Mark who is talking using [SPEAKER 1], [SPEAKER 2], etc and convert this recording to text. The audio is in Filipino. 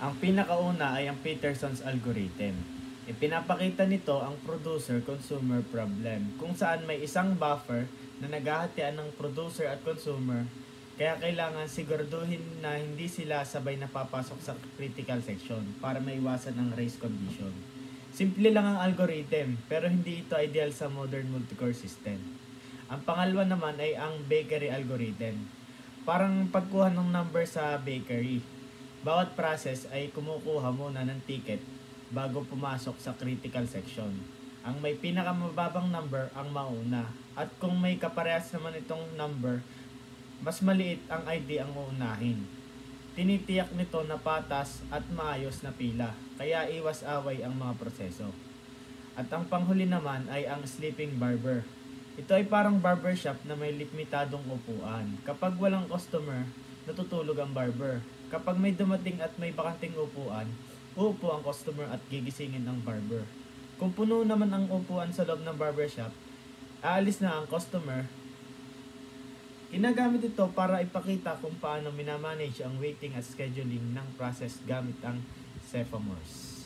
[SPEAKER 1] Ang pinakauna ay ang Peterson's algorithm. Ipinapakita nito ang producer-consumer problem kung saan may isang buffer na naghahatian ng producer at consumer, kaya kailangan siguraduhin na hindi sila sabay napapasok sa critical section para maiwasan ang race condition. Simple lang ang algorithm pero hindi ito ideal sa modern multi-core system. Ang pangalawa naman ay ang bakery algorithm. Parang pagkuha ng number sa bakery. Bawat process ay kumukuha muna ng ticket bago pumasok sa critical section. Ang may pinakamababang number ang mauna. At kung may kaparehas naman itong number, mas maliit ang ID ang uunahin. Tinitiyak nito na patas at maayos na pila, kaya iwas away ang mga proseso. At ang panghuli naman ay ang sleeping barber. Ito ay parang barbershop na may limitadong upuan. Kapag walang customer, natutulog ang barber. Kapag may dumating at may bakanting upuan, uupo ang customer at gigisingin ang barber. Kung puno naman ang upuan sa loob ng barbershop, aalis na ang customer. Ginagamit ito para ipakita kung paano minamanage ang waiting at scheduling ng process gamit ang Cephomores.